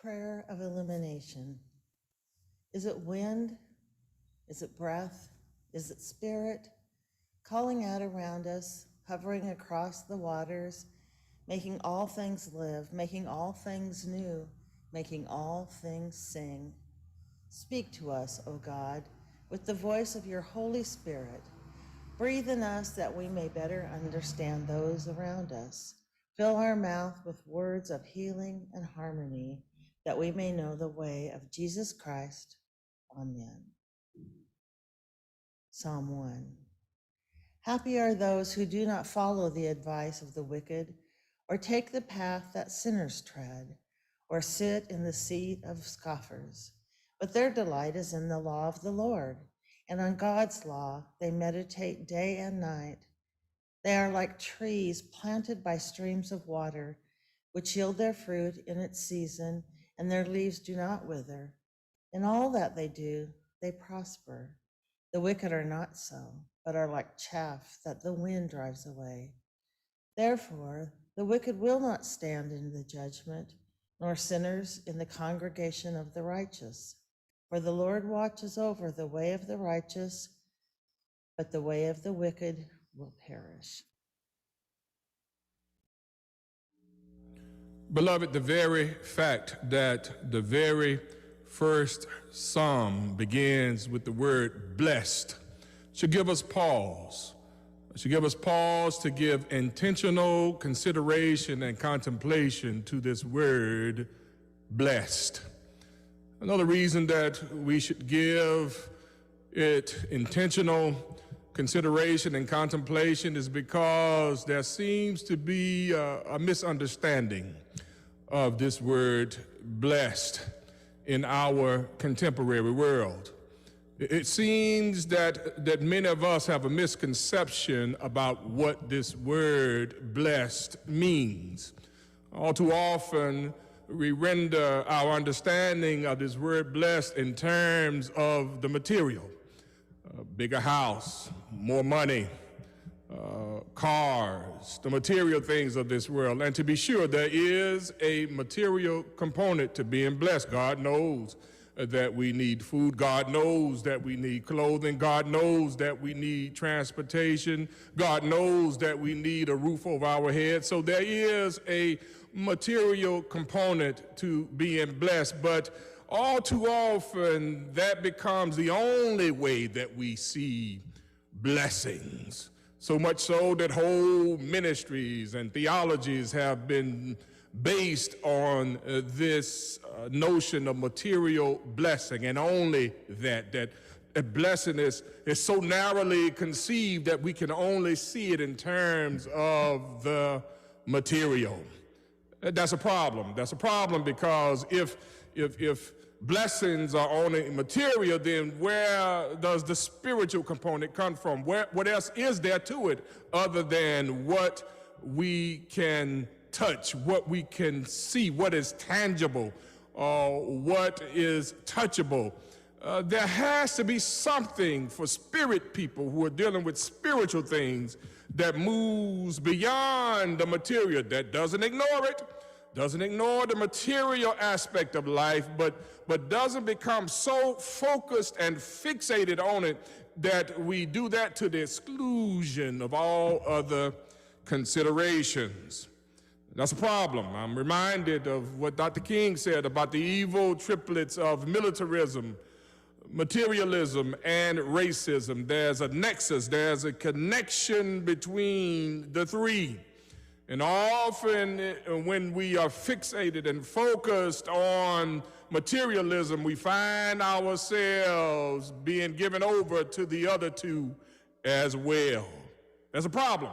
prayer of illumination. Is it wind? Is it breath? Is it spirit? Calling out around us, hovering across the waters, making all things live, making all things new, making all things sing. Speak to us, O God, with the voice of your Holy Spirit. Breathe in us that we may better understand those around us. Fill our mouth with words of healing and harmony, that we may know the way of Jesus Christ. Amen. Psalm 1. Happy are those who do not follow the advice of the wicked, or take the path that sinners tread, or sit in the seat of scoffers. But their delight is in the law of the Lord, and on God's law they meditate day and night. They are like trees planted by streams of water, which yield their fruit in its season, and their leaves do not wither. In all that they do, they prosper. The wicked are not so, but are like chaff that the wind drives away. Therefore, the wicked will not stand in the judgment, nor sinners in the congregation of the righteous. For the Lord watches over the way of the righteous, but the way of the wicked will perish. Beloved, the very fact that the very first psalm begins with the word blessed should give us pause. It should give us pause to give intentional consideration and contemplation to this word blessed. Another reason that we should give it intentional consideration and contemplation is because there seems to be a misunderstanding of this word blessed in our contemporary world. It seems that many of us have a misconception about what this word blessed means. All too often, we render our understanding of this word blessed in terms of the material. A bigger house, more money, cars, the material things of this world. And to be sure, there is a material component to being blessed. God knows that we need food. God knows that we need clothing. God knows that we need transportation. God knows that we need a roof over our heads. So there is a material component to being blessed, but all too often that becomes the only way that we see blessings. So much so that whole ministries and theologies have been based on this notion of material blessing, and only that blessing is so narrowly conceived that we can only see it in terms of the material. That's a problem. That's a problem, because if blessings are only material, then where does the spiritual component come from? What else is there to it other than what we can touch, what we can see, what is tangible, what is touchable? There has to be something for spirit people who are dealing with spiritual things that moves beyond the material, that doesn't ignore it, doesn't ignore the material aspect of life, but doesn't become so focused and fixated on it that we do that to the exclusion of all other considerations. That's a problem. I'm reminded of what Dr. King said about the evil triplets of militarism, materialism, and racism. There's a nexus, there's a connection between the three. And often when we are fixated and focused on materialism, we find ourselves being given over to the other two as well. That's a problem.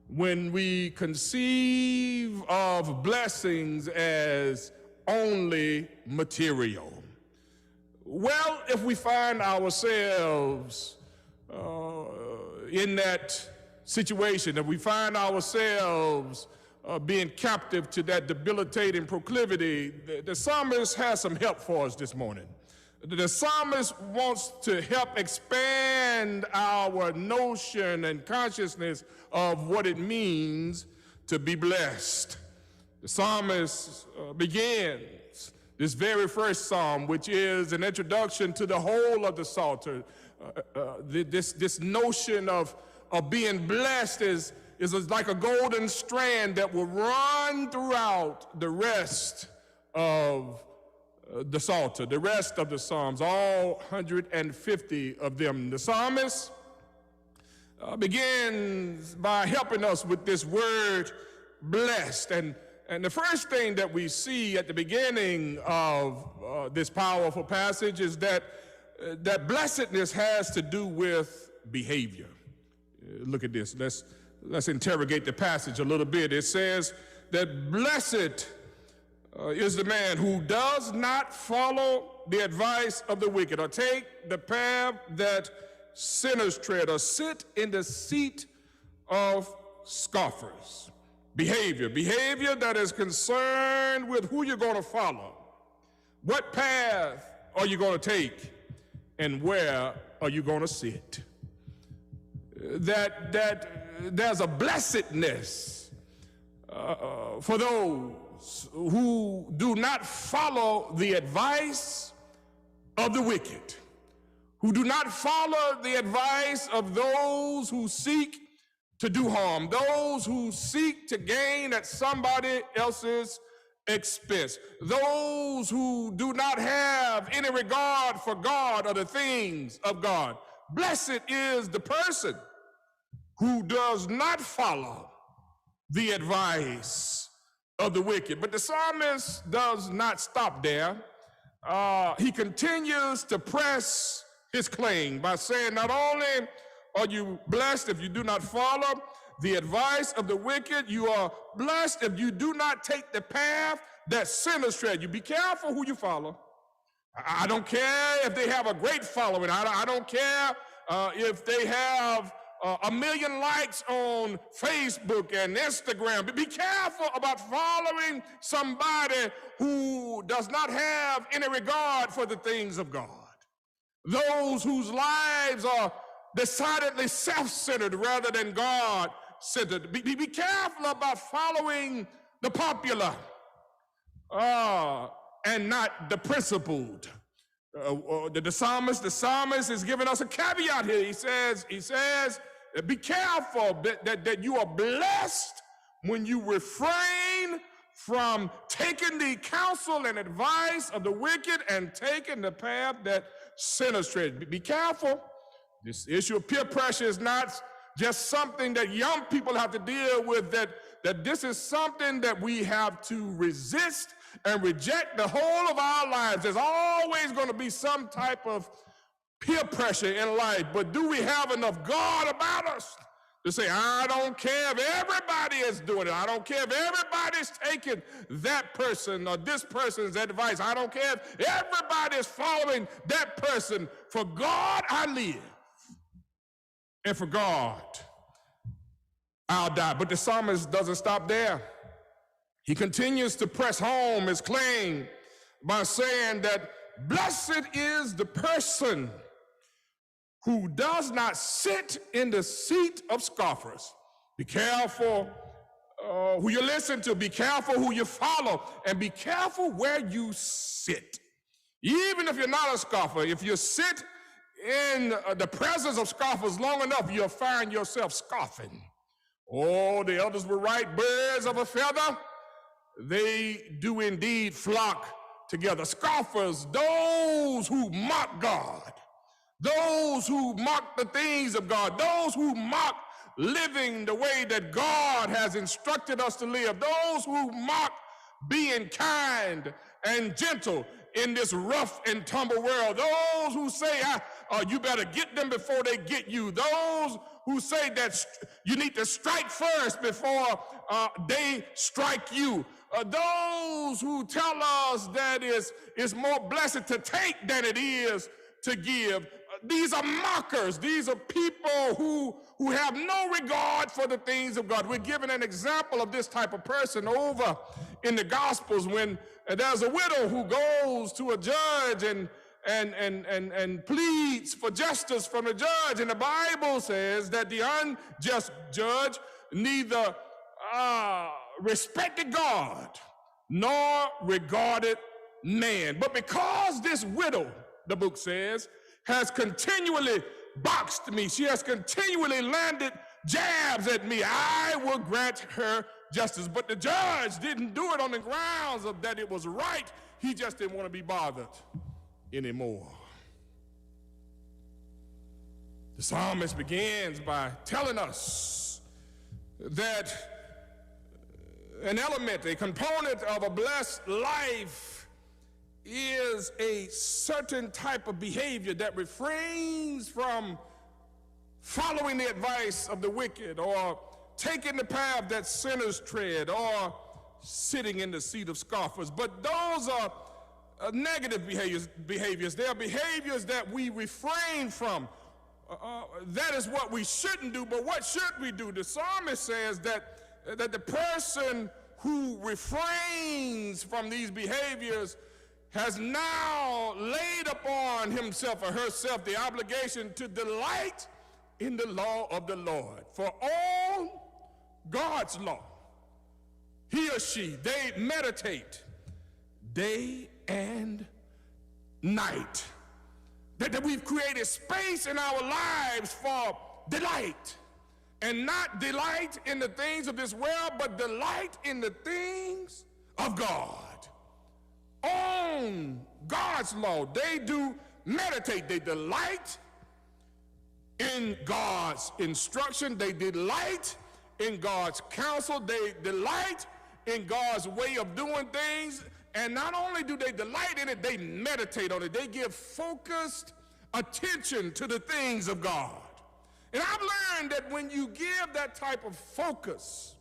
When we conceive of blessings as only material. Well, if we find ourselves in that situation, if we find ourselves being captive to that debilitating proclivity, the psalmist has some help for us this morning. The psalmist wants to help expand our notion and consciousness of what it means to be blessed. The psalmist begins this very first psalm, which is an introduction to the whole of the Psalter. This notion of being blessed is like a golden strand that will run throughout the rest of the Psalter, the rest of the Psalms, all 150 of them. The psalmist begins by helping us with this word blessed. And the first thing that we see at the beginning of this powerful passage is that blessedness has to do with behavior. Look at this. Let's interrogate the passage a little bit. It says that blessed is the man who does not follow the advice of the wicked, or take the path that sinners tread, or sit in the seat of scoffers. Behavior that is concerned with who you're going to follow. What path are you going to take, and where are you going to sit? That there's a blessedness for those who do not follow the advice of the wicked, who do not follow the advice of those who seek to do harm, those who seek to gain at somebody else's expense, those who do not have any regard for God or the things of God. Blessed is the person who does not follow the advice of the wicked. But the psalmist does not stop there. He continues to press his claim by saying, not only are you blessed if you do not follow the advice of the wicked, you are blessed if you do not take the path that sinners tread. You be careful who you follow. I don't care if they have a great following. I don't care if they have 1 million likes on Facebook and Instagram. But be careful about following somebody who does not have any regard for the things of God. Those whose lives are decidedly self-centered rather than God-centered. Be careful about following the popular and not the principled. The psalmist is giving us a caveat here. He says, be careful that you are blessed when you refrain from taking the counsel and advice of the wicked and taking the path that sinners tread. Be careful. This issue of peer pressure is not just something that young people have to deal with, that this is something that we have to resist and reject the whole of our lives. There's always going to be some type of peer pressure in life, but do we have enough God about us to say, I don't care if everybody is doing it. I don't care if everybody's taking that person or this person's advice. I don't care if everybody is following that person. For God I live, and for God I'll die. But the psalmist doesn't stop there. He continues to press home his claim by saying that blessed is the person who does not sit in the seat of scoffers. Be careful who you listen to, be careful who you follow, and be careful where you sit. Even if you're not a scoffer, if you sit in the presence of scoffers long enough, you'll find yourself scoffing. Oh, the elders were right, birds of a feather, they do indeed flock together. Scoffers, those who mock God, those who mock the things of God, those who mock living the way that God has instructed us to live, those who mock being kind and gentle in this rough and tumble world, those who say you better get them before they get you, those who say that you need to strike first before they strike you, those who tell us that it's more blessed to take than it is to give. These are mockers. These are people who have no regard for the things of God. We're given an example of this type of person over in the Gospels when there's a widow who goes to a judge and pleads for justice from the judge. And the Bible says that the unjust judge neither respected God, nor regarded man. But because this widow, the book says, has continually boxed me, she has continually landed jabs at me, I will grant her justice. But the judge didn't do it on the grounds of that it was right. He just didn't want to be bothered anymore. The psalmist begins by telling us that an element, a component of a blessed life is a certain type of behavior that refrains from following the advice of the wicked, or taking the path that sinners tread, or sitting in the seat of scoffers. But those are negative behaviors. They are behaviors that we refrain from. That is what we shouldn't do, but what should we do? The psalmist says that the person who refrains from these behaviors has now laid upon himself or herself the obligation to delight in the law of the Lord. For all God's law, he or she, they meditate day and night. That we've created space in our lives for delight. And not delight in the things of this world, but delight in the things of God. On God's law, they do meditate. They delight in God's instruction. They delight in God's counsel. They delight in God's way of doing things. And not only do they delight in it, they meditate on it. They give focused attention to the things of God. And I've learned that when you give that type of focus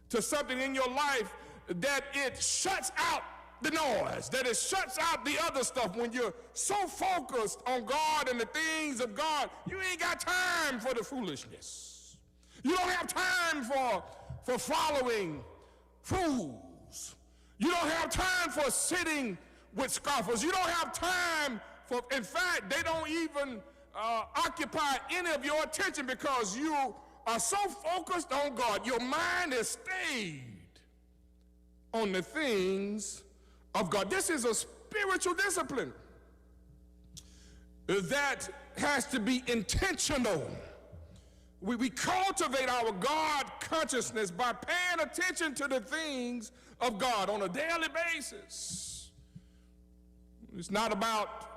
to something in your life, that it shuts out the noise, that it shuts out the other stuff. When you're so focused on God and the things of God, you ain't got time for the foolishness. You don't have time for following fools. You don't have time for sitting with scoffers. You don't have time for, in fact, they don't even occupy any of your attention because you are so focused on God. Your mind is stayed on the things of God. This is a spiritual discipline that has to be intentional. We cultivate our God consciousness by paying attention to the things of God on a daily basis. It's not about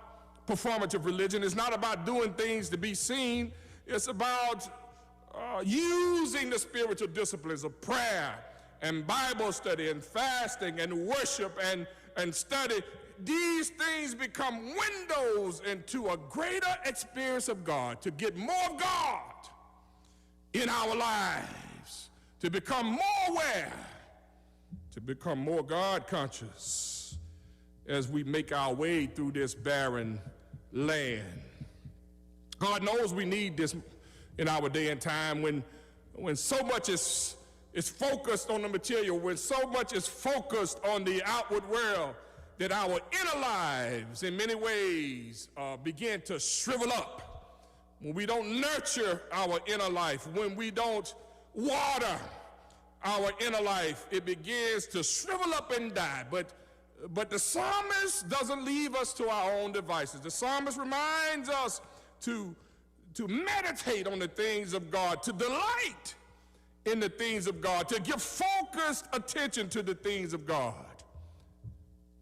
performative religion. It's not about doing things to be seen. It's about using the spiritual disciplines of prayer and Bible study and fasting and worship and study. These things become windows into a greater experience of God, to get more of God in our lives, to become more aware, to become more God conscious as we make our way through this barren land. God knows we need this in our day and time when so much is focused on the material, when so much is focused on the outward world, that our inner lives in many ways begin to shrivel up. When we don't nurture our inner life, when we don't water our inner life, it begins to shrivel up and die. But the psalmist doesn't leave us to our own devices. The psalmist reminds us to meditate on the things of God, to delight in the things of God, to give focused attention to the things of God.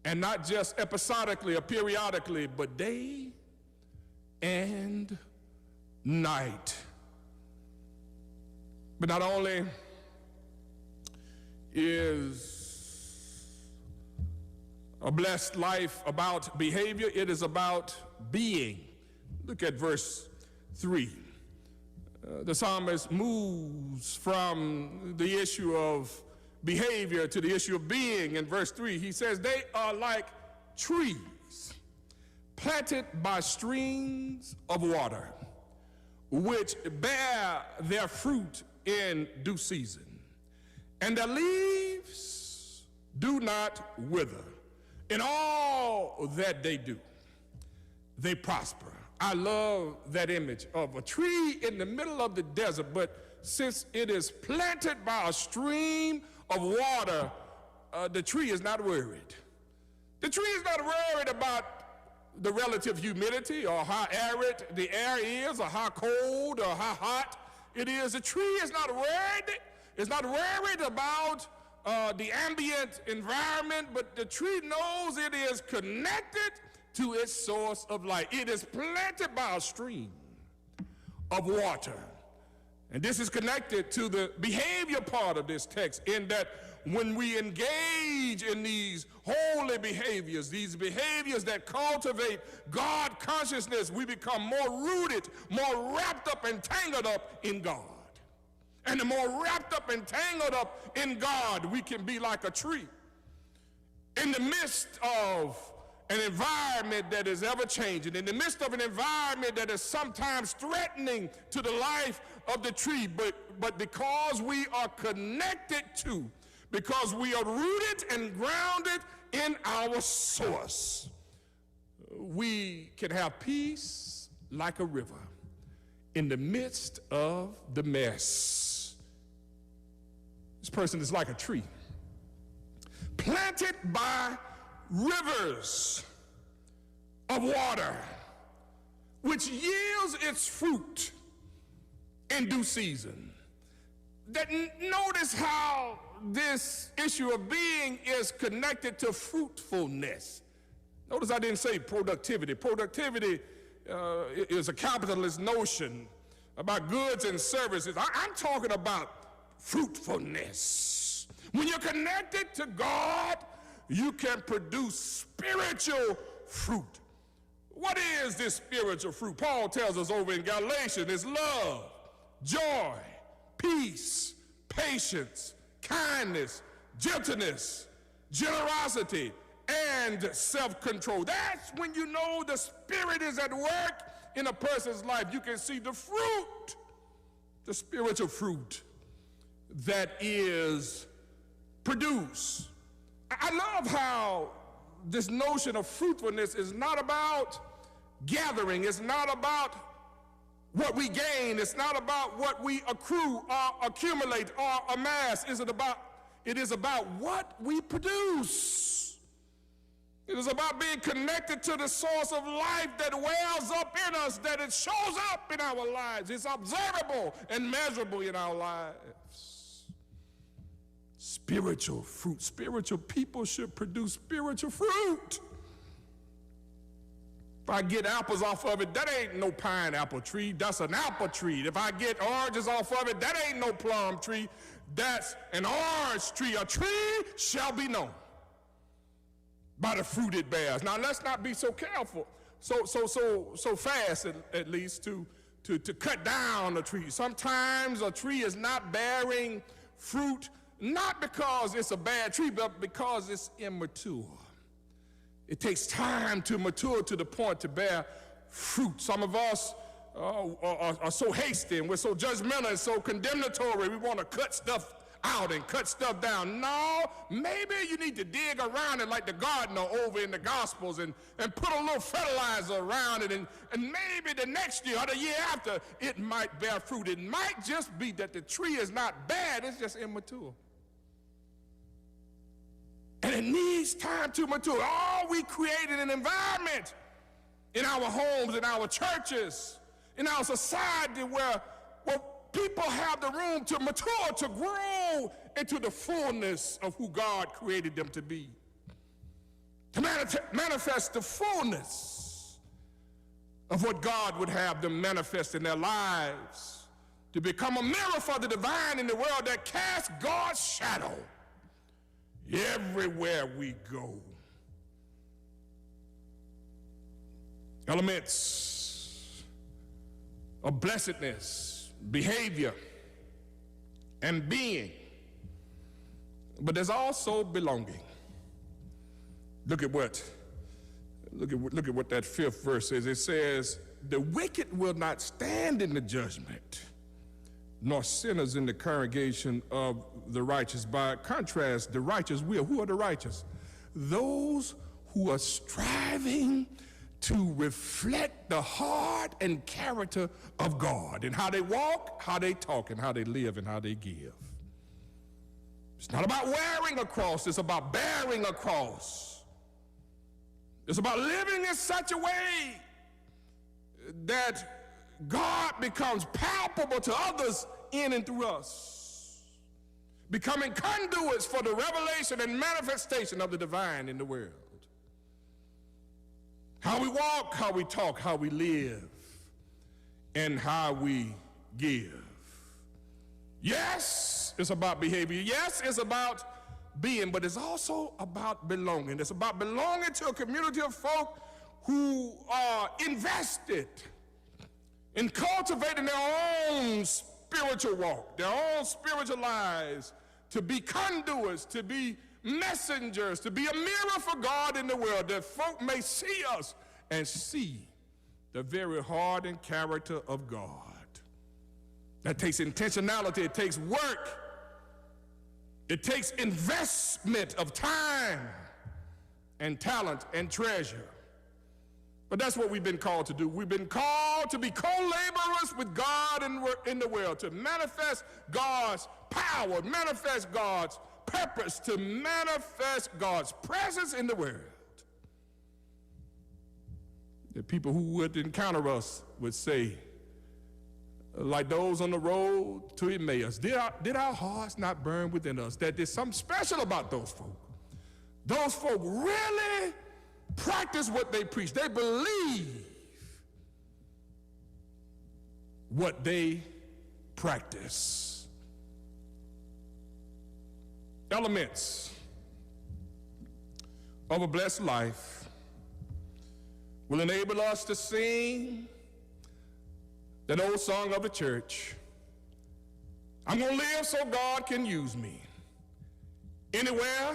And not just episodically or periodically, but day and night. But not only is a blessed life about behavior, it is about being. Look at verse 3. The psalmist moves from the issue of behavior to the issue of being. In verse 3, he says, they are like trees planted by streams of water, which bear their fruit in due season, and their leaves do not wither. In all that they do, they prosper. I love that image of a tree in the middle of the desert, but since it is planted by a stream of water, the tree is not worried. The tree is not worried about the relative humidity or how arid the air is or how cold or how hot it is. The tree is not worried. It's not worried about the ambient environment, but the tree knows it is connected to its source of life. It is planted by a stream of water. And this is connected to the behavior part of this text, in that when we engage in these holy behaviors, these behaviors that cultivate God consciousness, we become more rooted, more wrapped up and tangled up in God. And the more wrapped up and tangled up in God, we can be like a tree. In the midst of an environment that is ever changing, in the midst of an environment that is sometimes threatening to the life of the tree, but because we are connected to, because we are rooted and grounded in our source, we can have peace like a river in the midst of the mess. This person is like a tree planted by rivers of water, which yields its fruit in due season. Notice how this issue of being is connected to fruitfulness. Notice I didn't say productivity. Productivity is a capitalist notion about goods and services. I'm talking about fruitfulness. When you're connected to God, you can produce spiritual fruit. What is this spiritual fruit? Paul tells us over in Galatians, it's love, joy, peace, patience, kindness, gentleness, generosity, and self-control. That's when you know the Spirit is at work in a person's life. You can see the fruit, the spiritual fruit that is produced. I love how this notion of fruitfulness is not about gathering. It's not about what we gain. It's not about what we accrue or accumulate or amass. It is about what we produce. It is about being connected to the source of life that wells up in us, that it shows up in our lives. It's observable and measurable in our lives. Spiritual fruit. Spiritual people should produce spiritual fruit. If I get apples off of it, that ain't no pineapple tree. That's an apple tree. If I get oranges off of it, that ain't no plum tree. That's an orange tree. A tree shall be known by the fruit it bears. Now let's not be so careful, so fast at least to cut down a tree. Sometimes a tree is not bearing fruit, not because it's a bad tree, but because it's immature. It takes time to mature to the point to bear fruit. Some of us are so hasty and we're so judgmental and so condemnatory. We want to cut stuff out and cut stuff down. No, maybe you need to dig around it like the gardener over in the Gospels and put a little fertilizer around it, and maybe the next year or the year after it might bear fruit. It might just be that the tree is not bad, it's just immature. And it needs time to mature. Oh, we created an environment in our homes, in our churches, in our society where people have the room to mature, to grow into the fullness of who God created them to be. To manifest the fullness of what God would have them manifest in their lives. To become a mirror for the divine in the world that casts God's shadow everywhere we go. Elements of blessedness, behavior, and being. But there's also belonging. Look at what that fifth verse says. It says, the wicked will not stand in the judgment, nor sinners in the congregation of the righteous. By contrast, the righteous will. Who are the righteous? Those who are striving to reflect the heart and character of God in how they walk, how they talk, and how they live, and how they give. It's not about wearing a cross, it's about bearing a cross. It's about living in such a way that God becomes palpable to others in and through us, becoming conduits for the revelation and manifestation of the divine in the world. How we walk, how we talk, how we live, and how we give. Yes, it's about behavior. Yes, it's about being, but it's also about belonging. It's about belonging to a community of folk who are invested in cultivating their own spiritual walk, their own spiritual lives, to be conduits, to be messengers, to be a mirror for God in the world, that folk may see us and see the very heart and character of God. That takes intentionality, it takes work, it takes investment of time and talent and treasure. But that's what we've been called to do. We've been called to be co-laborers with God in the world, to manifest God's power, manifest God's purpose, to manifest God's presence in the world. The people who would encounter us would say, like those on the road to Emmaus, did our hearts not burn within us? That there's something special about those folk. Those folk really practice what they preach. They believe what they practice. Elements of a blessed life will enable us to sing that old song of the church. I'm gonna live so God can use me. Anywhere,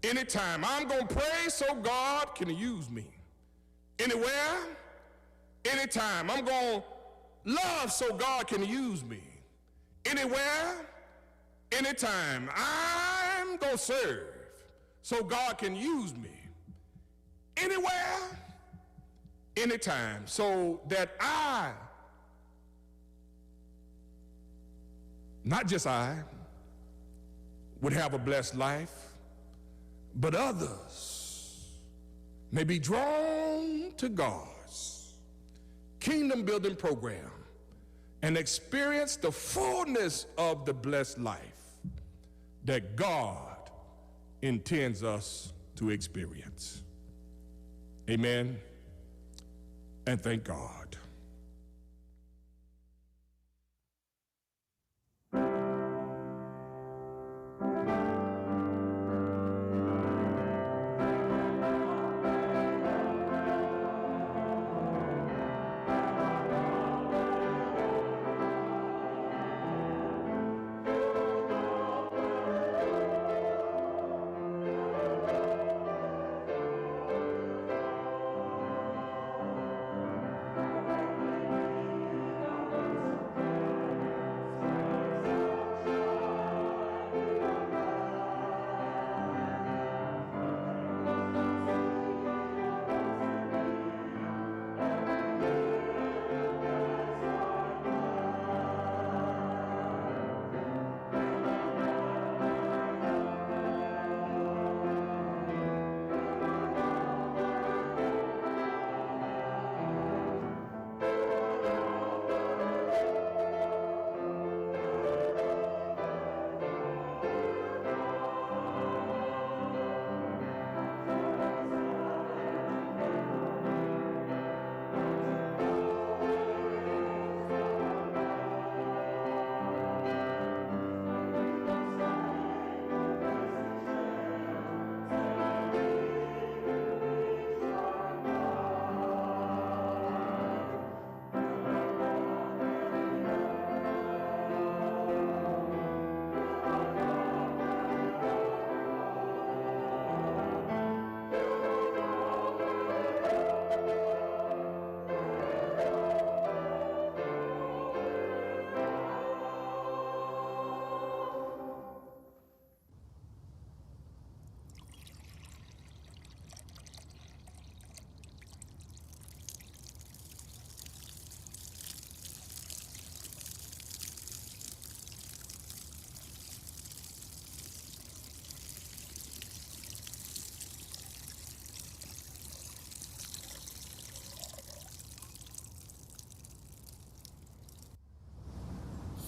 anytime. I'm gonna pray so God can use me. Anywhere, anytime. I'm gonna love so God can use me. Anywhere, anytime. I'm gonna serve so God can use me. Anywhere, anytime. So that I, not just I, would have a blessed life, but others may be drawn to God's kingdom building program and experience the fullness of the blessed life that God intends us to experience. Amen, and thank God.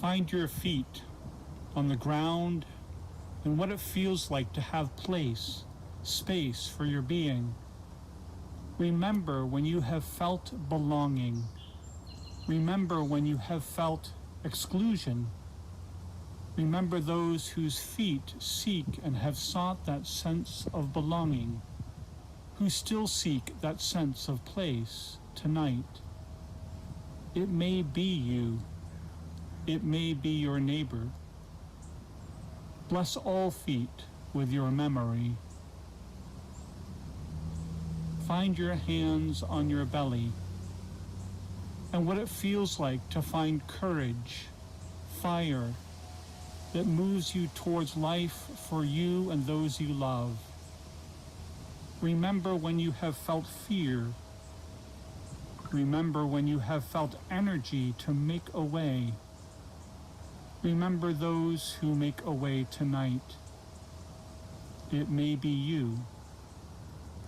Find your feet on the ground and what it feels like to have place, space for your being. Remember when you have felt belonging. Remember when you have felt exclusion. Remember those whose feet seek and have sought that sense of belonging, who still seek that sense of place tonight. It may be you. It may be your neighbor. Bless all feet with your memory. Find your hands on your belly and what it feels like to find courage, fire that moves you towards life for you and those you love. Remember when you have felt fear. Remember when you have felt energy to make a way. Remember those who make a way tonight. It may be you.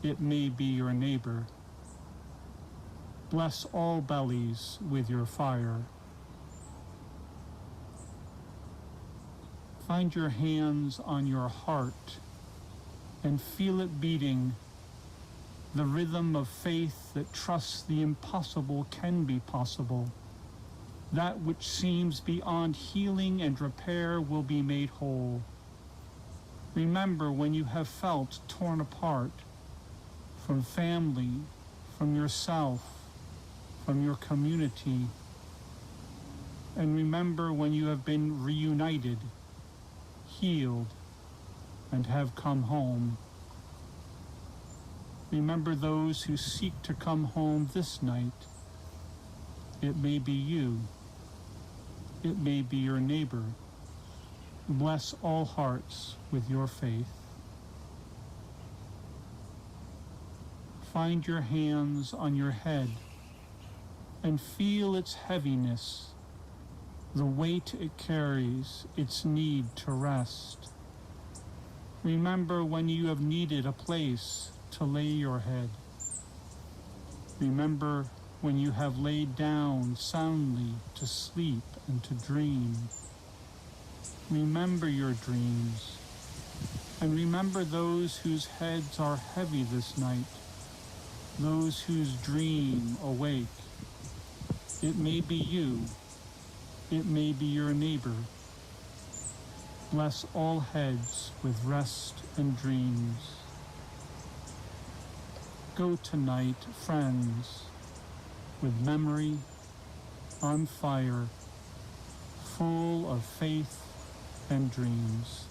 It may be your neighbor. Bless all bellies with your fire. Find your hands on your heart and feel it beating, the rhythm of faith that trusts the impossible can be possible. That which seems beyond healing and repair will be made whole. Remember when you have felt torn apart from family, from yourself, from your community. And remember when you have been reunited, healed, and have come home. Remember those who seek to come home this night. It may be you. It may be your neighbor. Bless all hearts with your faith. Find your hands on your head and feel its heaviness, the weight it carries, its need to rest. Remember when you have needed a place to lay your head. Remember when you have laid down soundly to sleep and to dream. Remember your dreams, and remember those whose heads are heavy this night, those whose dream awake. It may be you. It may be your neighbor. Bless all heads with rest and dreams. Go tonight, friends, with memory on fire, full of faith and dreams.